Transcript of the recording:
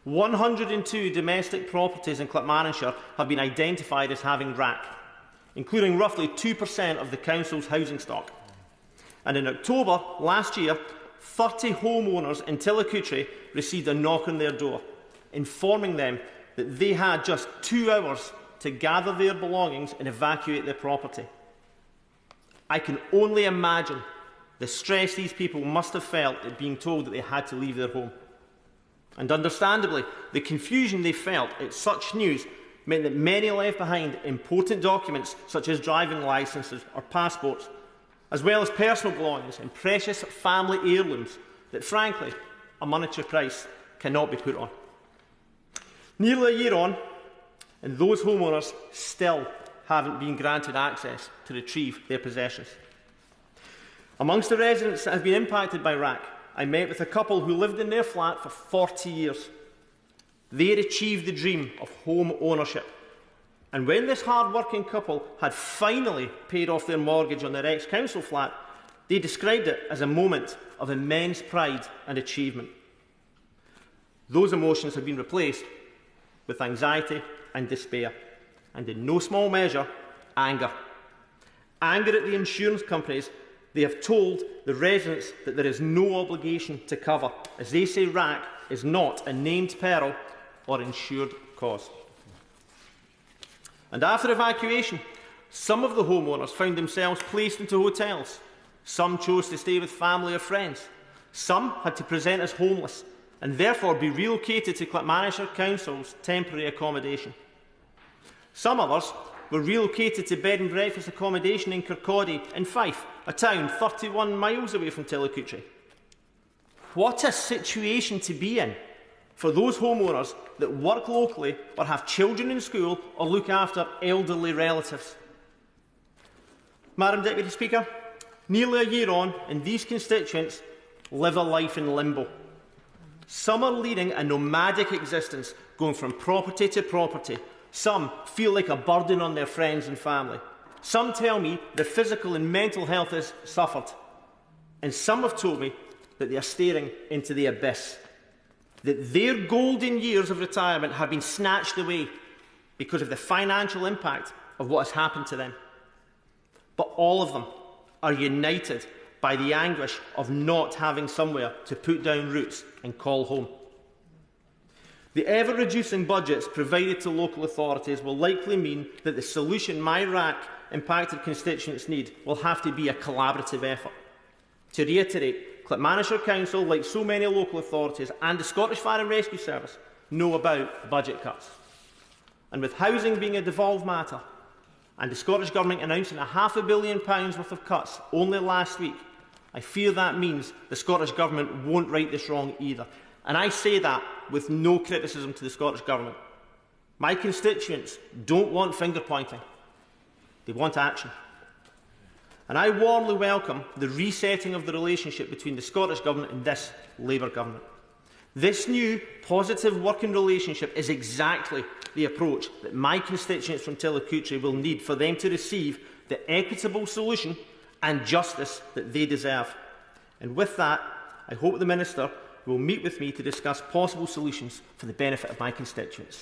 102 domestic properties in Clackmannanshire have been identified as having RAAC, including roughly 2% of the council's housing stock. And in October last year, 30 homeowners in Tillicoultry received a knock on their door, informing them that they had just 2 hours to gather their belongings and evacuate their property. I can only imagine the stress these people must have felt at being told that they had to leave their home. And understandably, the confusion they felt at such news meant that many left behind important documents such as driving licences or passports, as well as personal belongings and precious family heirlooms that, frankly, a monetary price cannot be put on. Nearly a year on, and those homeowners still haven't been granted access to retrieve their possessions. Amongst the residents that have been impacted by RAAC, I met with a couple who lived in their flat for 40 years. They had achieved the dream of home ownership. And when this hard-working couple had finally paid off their mortgage on their ex-council flat, they described it as a moment of immense pride and achievement. Those emotions have been replaced with anxiety and despair, and in no small measure, anger. Anger at the insurance companies. They have told the residents that there is no obligation to cover, as they say RAAC is not a named peril or insured cause. And after evacuation, some of the homeowners found themselves placed into hotels. Some chose to stay with family or friends. Some had to present as homeless and therefore be relocated to Clackmannanshire Council's temporary accommodation. Some others were relocated to bed and breakfast accommodation in Kirkcaldy in Fife, a town 31 miles away from Tillicoultry. What a situation to be in for those homeowners that work locally or have children in school or look after elderly relatives. Madam Deputy Speaker, nearly a year on, and these constituents live a life in limbo. Some are leading a nomadic existence, going from property to property. Some feel like a burden on their friends and family. Some tell me their physical and mental health has suffered. And some have told me that they are staring into the abyss, that their golden years of retirement have been snatched away because of the financial impact of what has happened to them. But all of them are united by the anguish of not having somewhere to put down roots and call home. The ever-reducing budgets provided to local authorities will likely mean that the solution my RAAC-impacted constituents need will have to be a collaborative effort. To reiterate, Clackmannanshire Council, like so many local authorities and the Scottish Fire and Rescue Service, know about budget cuts. And with housing being a devolved matter, and the Scottish Government announcing £500 million worth of cuts only last week, I fear that means the Scottish Government won't right this wrong either. And I say that with no criticism to the Scottish Government. My constituents don't want finger-pointing. They want action. And I warmly welcome the resetting of the relationship between the Scottish Government and this Labour Government. This new, positive working relationship is exactly the approach that my constituents from Tillicoultry will need for them to receive the equitable solution and justice that they deserve. And with that, I hope the Minister will meet with me to discuss possible solutions for the benefit of my constituents.